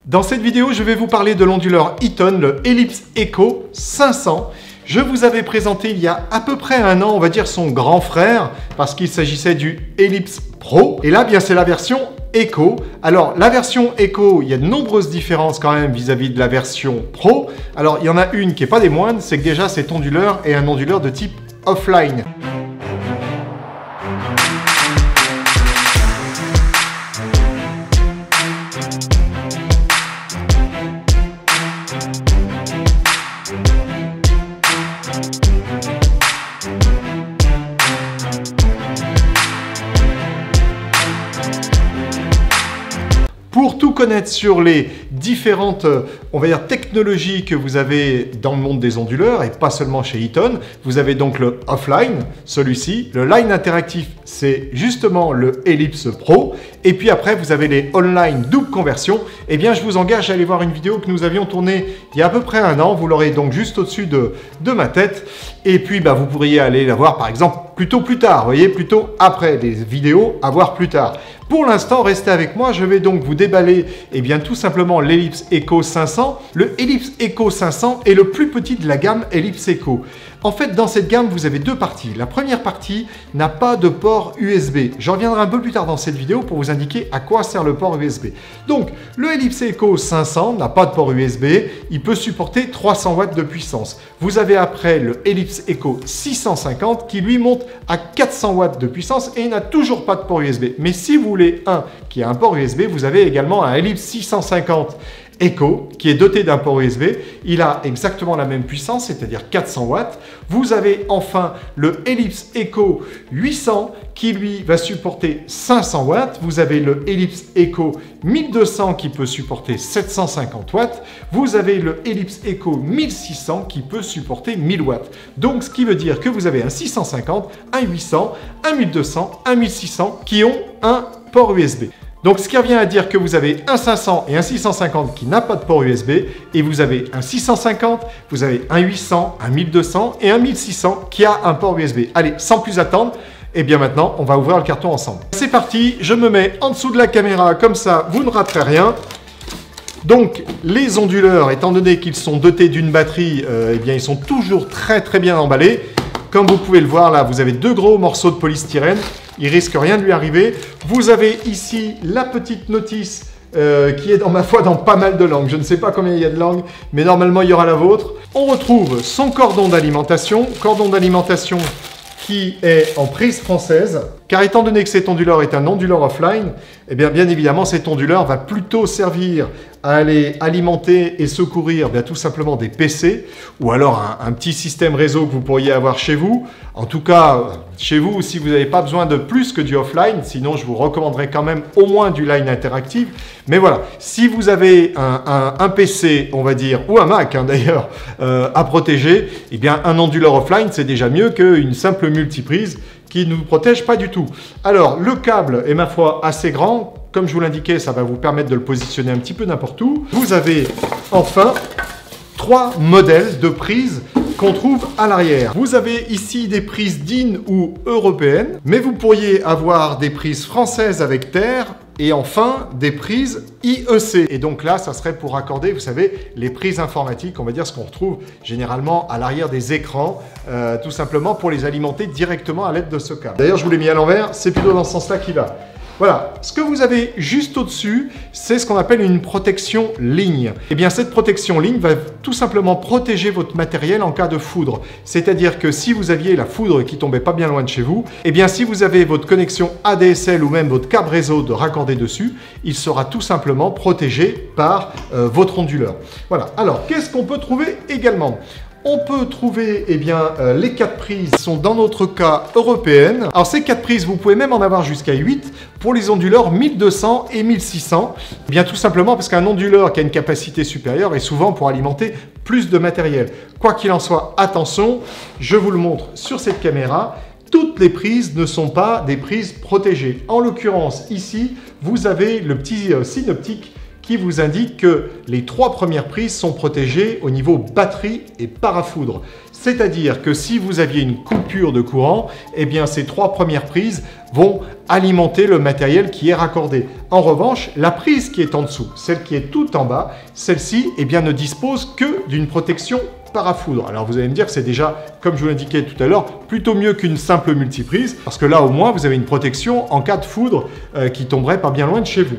Dans cette vidéo, je vais vous parler de l'onduleur Eaton, le Ellipse Echo 500. Je vous avais présenté il y a à peu près un an, on va dire son grand frère, parce qu'il s'agissait du Ellipse Pro. Et là, bien, c'est la version Echo. Alors, la version Echo, il y a de nombreuses différences quand même vis-à-vis de la version Pro. Alors, il y en a une qui n'est pas des moindres, c'est que déjà, cet onduleur est un onduleur de type offline. Pour tout connaître sur les différentes, on va dire, technologies que vous avez dans le monde des onduleurs, et pas seulement chez Eaton, vous avez donc le offline, celui-ci. Le line interactif, c'est justement le Ellipse Pro. Et puis après, vous avez les online double conversion. Eh bien, je vous engage à aller voir une vidéo que nous avions tournée il y a à peu près un an. Vous l'aurez donc juste au-dessus de ma tête. Et puis, vous pourriez aller la voir, par exemple, plutôt plus tard. Vous voyez, plutôt après des vidéos à voir plus tard. Pour l'instant, restez avec moi. Je vais donc vous déballer, tout simplement l'Ellipse Echo 500. Le Ellipse Echo 500 est le plus petit de la gamme Ellipse Echo. En fait, dans cette gamme, vous avez deux parties. La première partie n'a pas de port USB. J'en reviendrai un peu plus tard dans cette vidéo pour vous indiquer à quoi sert le port USB. Donc, le Ellipse Echo 500 n'a pas de port USB. Il peut supporter 300 watts de puissance. Vous avez après le Ellipse Echo 650 qui lui monte à 400 watts de puissance et il n'a toujours pas de port USB. Mais si vous voulez un qui a un port USB, vous avez également un Ellipse 650 Echo qui est doté d'un port USB. Il a exactement la même puissance, c'est-à-dire 400 watts. Vous avez enfin le Ellipse Echo 800 qui lui va supporter 500 watts. Vous avez le Ellipse Echo 1200 qui peut supporter 750 watts. Vous avez le Ellipse Echo 1600 qui peut supporter 1000 watts. Donc ce qui veut dire que vous avez un 650, un 800, un 1200, un 1600 qui ont un port USB. Donc, ce qui revient à dire que vous avez un 500 et un 650 qui n'a pas de port USB, et vous avez un 650, vous avez un 800, un 1200 et un 1600 qui a un port USB. Allez, sans plus attendre, maintenant, on va ouvrir le carton ensemble. C'est parti, je me mets en dessous de la caméra, comme ça, vous ne raterez rien. Donc, les onduleurs, étant donné qu'ils sont dotés d'une batterie, ils sont toujours très bien emballés. Comme vous pouvez le voir là, vous avez deux gros morceaux de polystyrène. Il risque rien de lui arriver. Vous avez ici la petite notice qui est dans pas mal de langues. Je ne sais pas combien il y a de langues, mais normalement il y aura la vôtre. On retrouve son cordon d'alimentation qui est en prise française. Car étant donné que cet onduleur est un onduleur offline, bien évidemment cet onduleur va plutôt servir à aller alimenter et secourir tout simplement des PC ou alors un petit système réseau que vous pourriez avoir chez vous. En tout cas, chez vous, si vous n'avez pas besoin de plus que du offline, sinon je vous recommanderais quand même au moins du line interactive. Mais voilà, si vous avez un PC, on va dire, ou un Mac d'ailleurs, à protéger, un onduleur offline, c'est déjà mieux qu'une simple multiprise qui ne vous protège pas du tout. Alors, le câble est, ma foi, assez grand. Comme je vous l'indiquais, ça va vous permettre de le positionner un petit peu n'importe où. Vous avez enfin 3 modèles de prises qu'on trouve à l'arrière. Vous avez ici des prises DIN ou européennes, mais vous pourriez avoir des prises françaises avec terre et enfin des prises IEC. Et donc là, ça serait pour raccorder, vous savez, les prises informatiques, on va dire ce qu'on retrouve généralement à l'arrière des écrans, tout simplement pour les alimenter directement à l'aide de ce câble. D'ailleurs, je vous l'ai mis à l'envers, c'est plutôt dans ce sens-là qu'il va. Voilà, ce que vous avez juste au-dessus, c'est ce qu'on appelle une protection ligne. Cette protection ligne va tout simplement protéger votre matériel en cas de foudre. C'est-à-dire que si vous aviez la foudre qui tombait pas bien loin de chez vous, si vous avez votre connexion ADSL ou même votre câble réseau de raccorder dessus, il sera tout simplement protégé par votre onduleur. Voilà, alors qu'est-ce qu'on peut trouver également ? On peut trouver les 4 prises sont dans notre cas européennes. Alors ces 4 prises, vous pouvez même en avoir jusqu'à 8 pour les onduleurs 1200 et 1600. Tout simplement parce qu'un onduleur qui a une capacité supérieure est souvent pour alimenter plus de matériel. Quoi qu'il en soit, attention, je vous le montre sur cette caméra. Toutes les prises ne sont pas des prises protégées. En l'occurrence, ici, vous avez le petit synoptique qui vous indique que les 3 premières prises sont protégées au niveau batterie et parafoudre. C'est-à-dire que si vous aviez une coupure de courant, ces 3 premières prises vont alimenter le matériel qui est raccordé. En revanche, la prise qui est en dessous, celle qui est tout en bas, celle-ci eh bien, ne dispose que d'une protection parafoudre. Alors vous allez me dire que c'est déjà, comme je vous l'indiquais tout à l'heure, plutôt mieux qu'une simple multiprise, parce que là au moins vous avez une protection en cas de foudre qui tomberait pas bien loin de chez vous.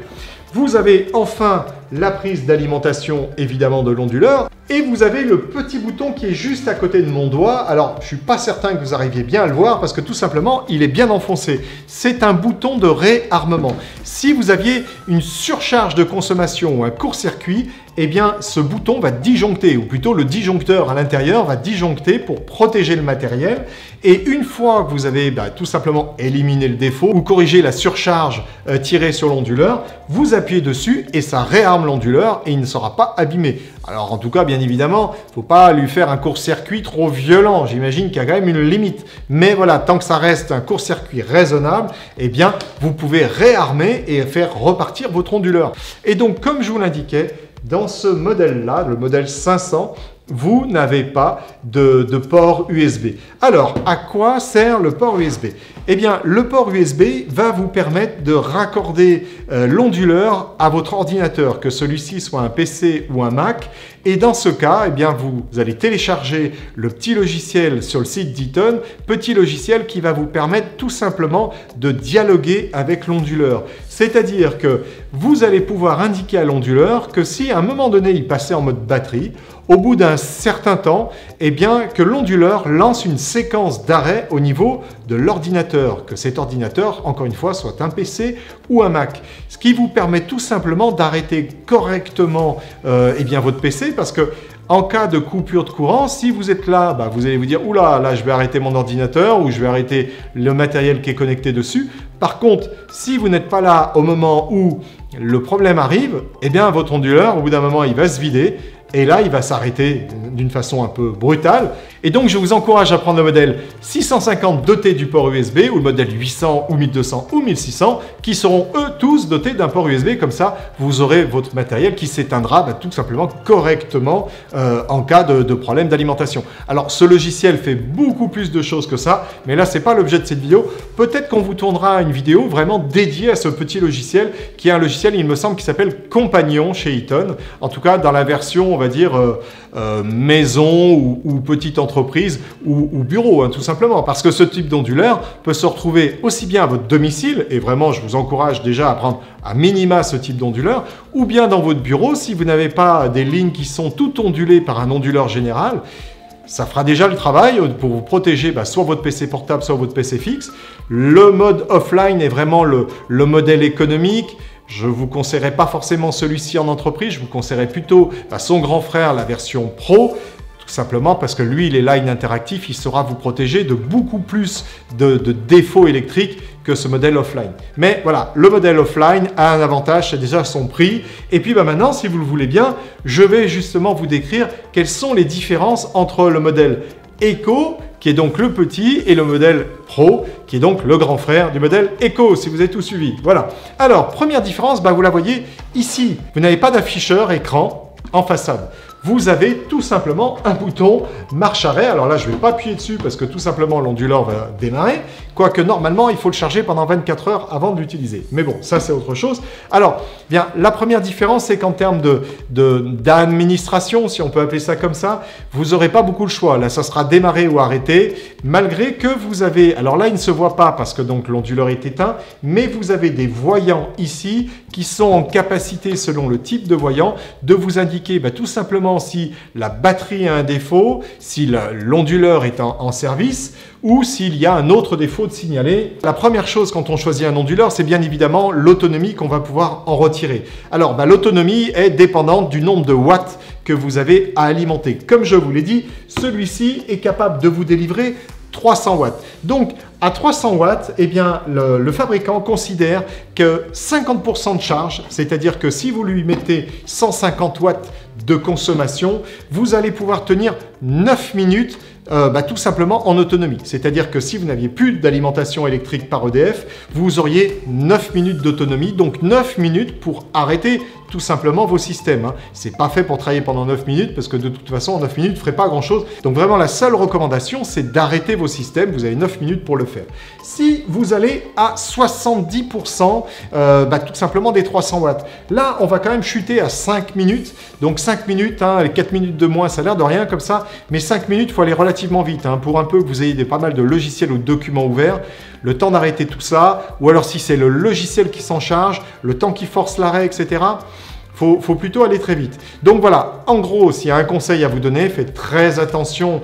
Vous avez enfin la prise d'alimentation évidemment de l'onduleur et vous avez le petit bouton qui est juste à côté de mon doigt. Alors je suis pas certain que vous arriviez bien à le voir parce que tout simplement il est bien enfoncé. C'est un bouton de réarmement. Si vous aviez une surcharge de consommation ou un court-circuit, eh bien ce bouton va disjoncter, ou plutôt le disjoncteur à l'intérieur va disjoncter pour protéger le matériel. Et une fois que vous avez tout simplement éliminé le défaut ou corrigé la surcharge tirée sur l'onduleur, vous appuyez dessus et ça réarme l'onduleur et il ne sera pas abîmé. Alors en tout cas, bien évidemment, il ne faut pas lui faire un court-circuit trop violent. J'imagine qu'il y a quand même une limite. Mais voilà, tant que ça reste un court-circuit raisonnable, eh bien, vous pouvez réarmer et faire repartir votre onduleur. Et donc, comme je vous l'indiquais, dans ce modèle-là, le modèle 500, vous n'avez pas de port USB. Alors, à quoi sert le port USB? Eh bien, le port USB va vous permettre de raccorder l'onduleur à votre ordinateur, que celui-ci soit un PC ou un Mac. Et dans ce cas, eh bien, vous allez télécharger le petit logiciel sur le site d'Eaton, petit logiciel qui va vous permettre tout simplement de dialoguer avec l'onduleur. C'est-à-dire que vous allez pouvoir indiquer à l'onduleur que si à un moment donné, il passait en mode batterie, au bout d'un certain temps, eh bien, que l'onduleur lance une séquence d'arrêt au niveau de l'ordinateur, que cet ordinateur, encore une fois, soit un PC ou un Mac. Ce qui vous permet tout simplement d'arrêter correctement eh bien, votre PC, parce que en cas de coupure de courant, si vous êtes là, vous allez vous dire « Oula, là je vais arrêter mon ordinateur ou je vais arrêter le matériel qui est connecté dessus ». Par contre, si vous n'êtes pas là au moment où le problème arrive, eh bien votre onduleur, au bout d'un moment, il va se vider. Et là, il va s'arrêter d'une façon un peu brutale. Et donc, je vous encourage à prendre le modèle 650 doté du port USB ou le modèle 800 ou 1200 ou 1600 qui seront eux tous dotés d'un port USB. Comme ça, vous aurez votre matériel qui s'éteindra tout simplement correctement en cas de problème d'alimentation. Alors, ce logiciel fait beaucoup plus de choses que ça, mais là, c'est pas l'objet de cette vidéo. Peut-être qu'on vous tournera une vidéo vraiment dédiée à ce petit logiciel qui est un logiciel, il me semble, qui s'appelle Compagnon chez Eaton. En tout cas, dans la version, on va dire, maison ou petite entreprise ou bureau, tout simplement. Parce que ce type d'onduleur peut se retrouver aussi bien à votre domicile, et vraiment, je vous encourage déjà à prendre à minima ce type d'onduleur, ou bien dans votre bureau, si vous n'avez pas des lignes qui sont toutes ondulées par un onduleur général. Ça fera déjà le travail pour vous protéger soit votre PC portable, soit votre PC fixe. Le mode offline est vraiment le modèle économique. Je ne vous conseillerais pas forcément celui-ci en entreprise, je vous conseillerais plutôt son grand frère, la version Pro, tout simplement parce que lui, il est line interactif, il saura vous protéger de beaucoup plus de défauts électriques que ce modèle offline. Mais voilà, le modèle offline a un avantage, c'est déjà son prix. Et puis maintenant, si vous le voulez bien, je vais justement vous décrire quelles sont les différences entre le modèle Eco, qui est donc le petit, et le modèle Pro, qui est donc le grand frère du modèle Eco, si vous avez tout suivi. Voilà. Alors, première différence, vous la voyez ici. Vous n'avez pas d'afficheur écran en façade. Vous avez tout simplement un bouton marche arrêt. Alors là, je ne vais pas appuyer dessus parce que tout simplement l'onduleur va démarrer. Quoique normalement, il faut le charger pendant 24 heures avant de l'utiliser. Mais bon, ça c'est autre chose. Alors, bien, la première différence, c'est qu'en termes d'administration, si on peut appeler ça comme ça, vous n'aurez pas beaucoup le choix. Là, ça sera démarrer ou arrêter, malgré que vous avez... Alors là, il ne se voit pas parce que donc l'onduleur est éteint, mais vous avez des voyants ici qui sont en capacité, selon le type de voyant, de vous indiquer tout simplement si la batterie a un défaut, si l'onduleur est en service ou s'il y a un autre défaut de signaler. La première chose quand on choisit un onduleur, c'est bien évidemment l'autonomie qu'on va pouvoir en retirer. Alors l'autonomie est dépendante du nombre de watts que vous avez à alimenter. Comme je vous l'ai dit, celui-ci est capable de vous délivrer 300 watts. Donc, à 300 watts, eh bien, le fabricant considère que 50% de charge, c'est-à-dire que si vous lui mettez 150 watts de consommation, vous allez pouvoir tenir 9 minutes tout simplement en autonomie. C'est-à-dire que si vous n'aviez plus d'alimentation électrique par EDF, vous auriez 9 minutes d'autonomie, donc 9 minutes pour arrêter tout simplement vos systèmes. Hein. C'est pas fait pour travailler pendant 9 minutes parce que de toute façon, en 9 minutes, vous ne ferez pas grand-chose. Donc vraiment, la seule recommandation, c'est d'arrêter vos systèmes. Vous avez 9 minutes pour le faire. Si vous allez à 70%, tout simplement des 300 watts, là, on va quand même chuter à 5 minutes. Donc 5 minutes, hein, les 4 minutes de moins, ça a l'air de rien comme ça. Mais 5 minutes, il faut aller relativement vite. Hein, pour un peu que vous ayez pas mal de logiciels ou de documents ouverts, le temps d'arrêter tout ça, ou alors si c'est le logiciel qui s'en charge, le temps qui force l'arrêt, etc., faut plutôt aller très vite. Donc voilà, en gros, s'il y a un conseil à vous donner, faites très attention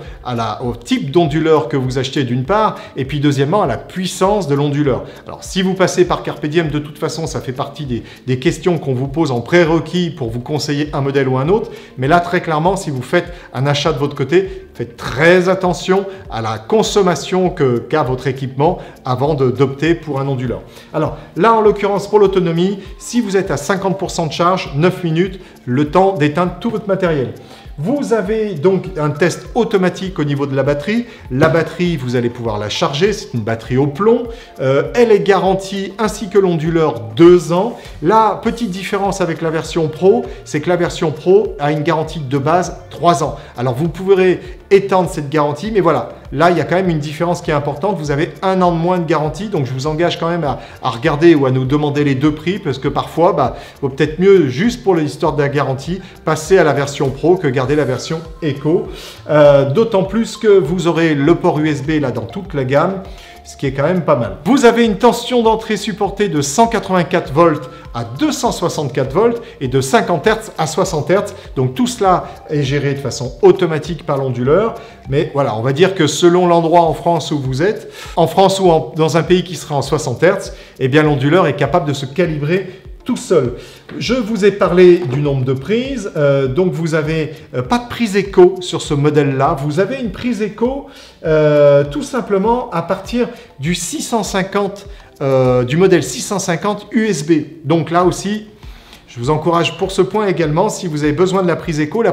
au type d'onduleur que vous achetez d'une part, et puis deuxièmement à la puissance de l'onduleur. Alors si vous passez par Carpe Diem, de toute façon, ça fait partie des questions qu'on vous pose en prérequis pour vous conseiller un modèle ou un autre. Mais là, très clairement, si vous faites un achat de votre côté, faites très attention à la consommation qu'a votre équipement avant d'opter pour un onduleur. Alors là, en l'occurrence, pour l'autonomie, si vous êtes à 50% de charge, 9 minutes, le temps d'éteindre tout votre matériel. Vous avez donc un test automatique au niveau de la batterie. La batterie, vous allez pouvoir la charger. C'est une batterie au plomb. Elle est garantie, ainsi que l'onduleur, 2 ans. La petite différence avec la version Pro, c'est que la version Pro a une garantie de base 3 ans. Alors, vous pourrez étendre cette garantie, mais voilà. Là, il y a quand même une différence qui est importante. Vous avez 1 an de moins de garantie. Donc, je vous engage quand même à regarder ou à nous demander les deux prix parce que parfois, vaut peut-être mieux, juste pour l'histoire de la garantie, passer à la version Pro que garder la version Eco. D'autant plus que vous aurez le port USB là dans toute la gamme, ce qui est quand même pas mal. Vous avez une tension d'entrée supportée de 184 volts à 264 volts et de 50 Hz à 60 Hz. Donc tout cela est géré de façon automatique par l'onduleur. Mais voilà, on va dire que selon l'endroit en France où vous êtes, en France ou dans un pays qui sera en 60 Hz, eh bien l'onduleur est capable de se calibrer tout seul. Je vous ai parlé du nombre de prises, donc vous n'avez pas de prise éco sur ce modèle-là. Vous avez une prise éco tout simplement à partir du 650, du modèle 650 USB. Donc là aussi, je vous encourage pour ce point également, si vous avez besoin de la prise éco,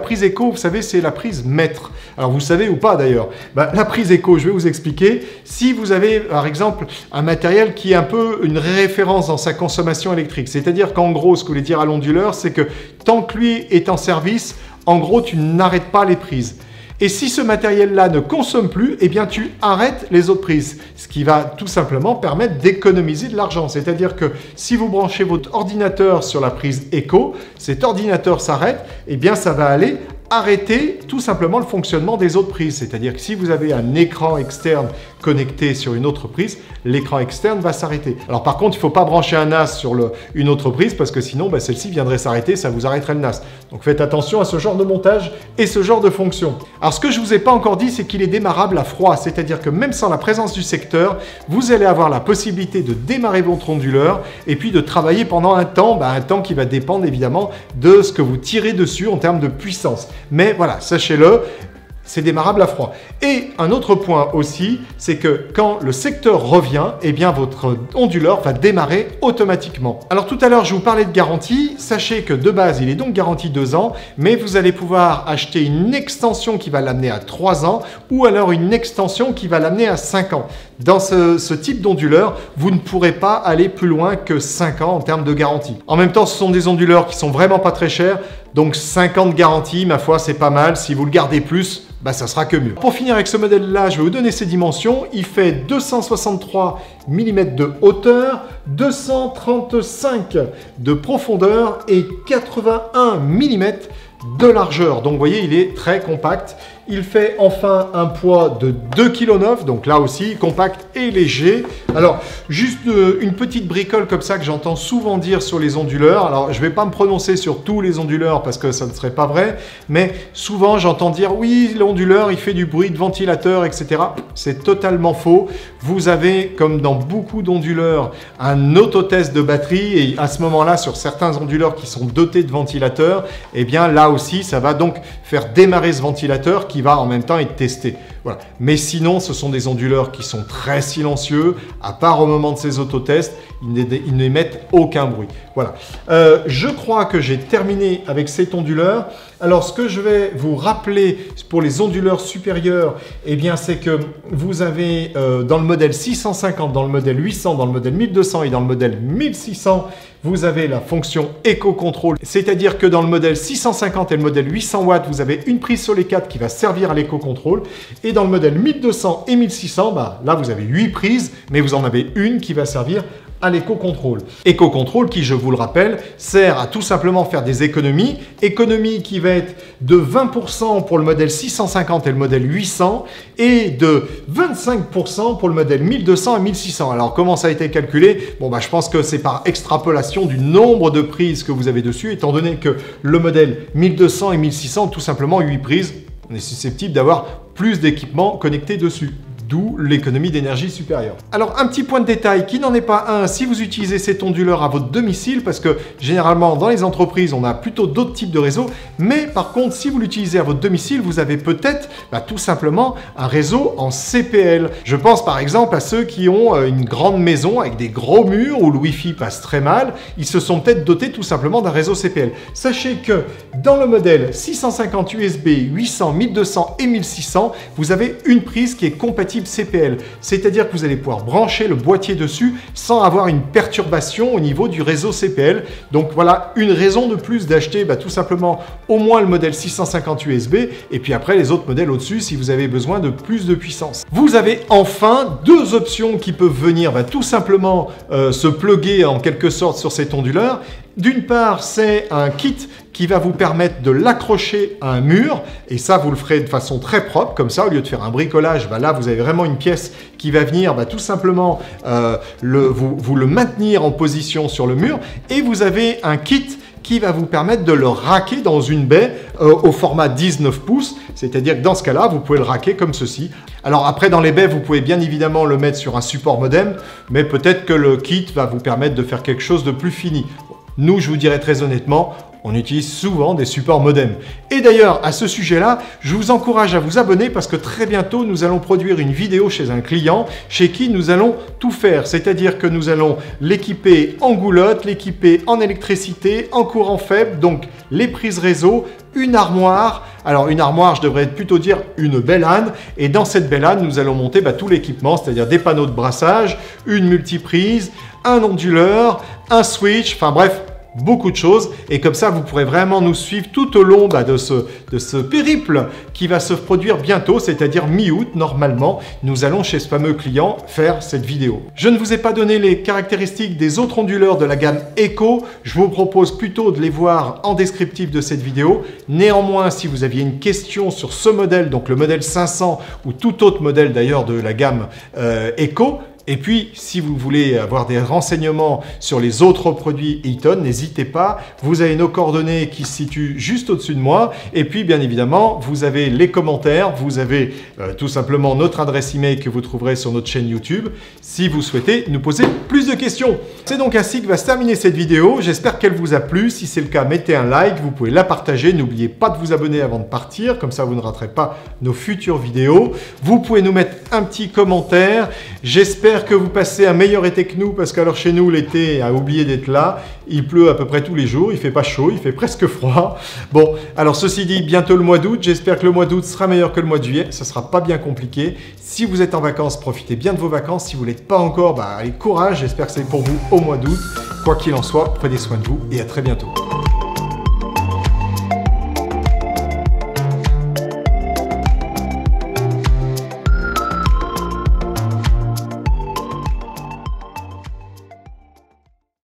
vous savez, c'est la prise mètre. Alors vous savez ou pas d'ailleurs, la prise éco, je vais vous expliquer. Si vous avez par exemple un matériel qui est un peu une référence dans sa consommation électrique, c'est-à-dire qu'en gros, ce que vous voulez dire à l'onduleur, c'est que tant que lui est en service, en gros, tu n'arrêtes pas les prises. Et si ce matériel-là ne consomme plus, eh bien tu arrêtes les autres prises, ce qui va tout simplement permettre d'économiser de l'argent. C'est-à-dire que si vous branchez votre ordinateur sur la prise Eco, cet ordinateur s'arrête, eh bien ça va aller arrêter tout simplement le fonctionnement des autres prises. C'est-à-dire que si vous avez un écran externe connecté sur une autre prise, l'écran externe va s'arrêter. Alors par contre, il ne faut pas brancher un NAS sur une autre prise parce que sinon, celle-ci viendrait s'arrêter, ça vous arrêterait le NAS. Donc faites attention à ce genre de montage et ce genre de fonction. Alors ce que je ne vous ai pas encore dit, c'est qu'il est démarrable à froid. C'est-à-dire que même sans la présence du secteur, vous allez avoir la possibilité de démarrer votre onduleur et puis de travailler pendant un temps qui va dépendre évidemment de ce que vous tirez dessus en termes de puissance. Mais voilà, sachez-le, c'est démarrable à froid. Et un autre point aussi, c'est que quand le secteur revient, eh bien votre onduleur va démarrer automatiquement. Alors tout à l'heure, je vous parlais de garantie. Sachez que de base, il est donc garanti 2 ans, mais vous allez pouvoir acheter une extension qui va l'amener à 3 ans ou alors une extension qui va l'amener à 5 ans. Dans ce type d'onduleur, vous ne pourrez pas aller plus loin que 5 ans en termes de garantie. En même temps, ce sont des onduleurs qui sont vraiment pas très chers. Donc 5 ans de garantie, ma foi, c'est pas mal. Si vous le gardez plus, ça sera que mieux. Pour finir avec ce modèle-là, je vais vous donner ses dimensions. Il fait 263 mm de hauteur, 235 de profondeur et 81 mm de largeur. Donc vous voyez, il est très compact. Il fait enfin un poids de 2,9 kg, donc là aussi compact et léger. Alors, juste une petite bricole comme ça que j'entends souvent dire sur les onduleurs. Alors, je ne vais pas me prononcer sur tous les onduleurs parce que ça ne serait pas vrai, mais souvent j'entends dire oui, l'onduleur il fait du bruit de ventilateur, etc. C'est totalement faux. Vous avez, comme dans beaucoup d'onduleurs, un autotest de batterie et à ce moment-là, sur certains onduleurs qui sont dotés de ventilateurs, eh bien là aussi, ça va donc faire démarrer ce ventilateur qui va en même temps être testé. Voilà. Mais sinon, ce sont des onduleurs qui sont très silencieux, à part au moment de ces autotests. ils n'émettent aucun bruit. Voilà. Je crois que j'ai terminé avec cet onduleur. Alors, ce que je vais vous rappeler pour les onduleurs supérieurs, eh bien, c'est que vous avez dans le modèle 650, dans le modèle 800, dans le modèle 1200 et dans le modèle 1600, vous avez la fonction Eco Control. C'est-à-dire que dans le modèle 650 et le modèle 800 watts, vous avez une prise sur les 4 qui va servir à l'Eco Control. Et dans le modèle 1200 et 1600, là, vous avez 8 prises, mais vous en avez une qui va servir à l'Eco Control. Eco Control qui, je vous le rappelle, sert à tout simplement faire des économies. Économie qui va être de 20% pour le modèle 650 et le modèle 800 et de 25% pour le modèle 1200 et 1600. Alors, comment ça a été calculé? Bon, je pense que c'est par extrapolation du nombre de prises que vous avez dessus, étant donné que le modèle 1200 et 1600 ont tout simplement 8 prises. On est susceptible d'avoir plus d'équipements connectés dessus. D'où l'économie d'énergie supérieure. Alors, un petit point de détail qui n'en est pas un si vous utilisez cet onduleur à votre domicile, parce que généralement, dans les entreprises, on a plutôt d'autres types de réseaux. Mais par contre, si vous l'utilisez à votre domicile, vous avez peut-être tout simplement un réseau en CPL. Je pense par exemple à ceux qui ont une grande maison avec des gros murs où le Wi-Fi passe très mal. Ils se sont peut-être dotés tout simplement d'un réseau CPL. Sachez que dans le modèle 650 USB, 800, 1200 et 1600, vous avez une prise qui est compatible CPL, c'est-à-dire que vous allez pouvoir brancher le boîtier dessus sans avoir une perturbation au niveau du réseau CPL. Donc voilà une raison de plus d'acheter tout simplement au moins le modèle 650 USB et puis après les autres modèles au-dessus si vous avez besoin de plus de puissance. Vous avez enfin deux options qui peuvent venir tout simplement se plugger en quelque sorte sur cet onduleur. D'une part, c'est un kit qui va vous permettre de l'accrocher à un mur et ça, vous le ferez de façon très propre comme ça, au lieu de faire un bricolage, là, vous avez vraiment une pièce qui va venir tout simplement vous le maintenir en position sur le mur et vous avez un kit qui va vous permettre de le racker dans une baie au format 19 pouces, c'est-à-dire que dans ce cas-là, vous pouvez le racker comme ceci. Alors après, dans les baies, vous pouvez bien évidemment le mettre sur un support modem, mais peut-être que le kit va vous permettre de faire quelque chose de plus fini. Nous, je vous dirais très honnêtement, on utilise souvent des supports modem. Et d'ailleurs, à ce sujet-là, je vous encourage à vous abonner parce que très bientôt, nous allons produire une vidéo chez un client chez qui nous allons tout faire. C'est-à-dire que nous allons l'équiper en goulotte, l'équiper en électricité, en courant faible, donc les prises réseau, une armoire. Alors une armoire, je devrais plutôt dire une belle âne. Et dans cette belle âne, nous allons monter tout l'équipement, c'est-à-dire des panneaux de brassage, une multiprise, un onduleur, un switch, enfin bref, beaucoup de choses et comme ça vous pourrez vraiment nous suivre tout au long de ce périple qui va se produire bientôt, c'est-à-dire mi-août normalement. Nous allons chez ce fameux client faire cette vidéo. Je ne vous ai pas donné les caractéristiques des autres onduleurs de la gamme Eco, je vous propose plutôt de les voir en descriptif de cette vidéo. Néanmoins, si vous aviez une question sur ce modèle, donc le modèle 500 ou tout autre modèle d'ailleurs de la gamme Eco, et puis, si vous voulez avoir des renseignements sur les autres produits Eaton, n'hésitez pas. Vous avez nos coordonnées qui se situent juste au-dessus de moi. Et puis, bien évidemment, vous avez les commentaires. Vous avez tout simplement notre adresse email que vous trouverez sur notre chaîne YouTube si vous souhaitez nous poser plus de questions. C'est donc ainsi que va se terminer cette vidéo. J'espère qu'elle vous a plu. Si c'est le cas, mettez un like. Vous pouvez la partager. N'oubliez pas de vous abonner avant de partir. Comme ça, vous ne raterez pas nos futures vidéos. Vous pouvez nous mettre un petit commentaire. J'espère que vous passez un meilleur été que nous parce qu'alors chez nous l'été a oublié d'être là, il pleut à peu près tous les jours, il fait pas chaud, il fait presque froid. Bon, alors ceci dit, bientôt le mois d'août, j'espère que le mois d'août sera meilleur que le mois de juillet, ça sera pas bien compliqué. Si vous êtes en vacances, profitez bien de vos vacances, si vous l'êtes pas encore, allez courage, j'espère que c'est pour vous au mois d'août. Quoi qu'il en soit, prenez soin de vous et à très bientôt.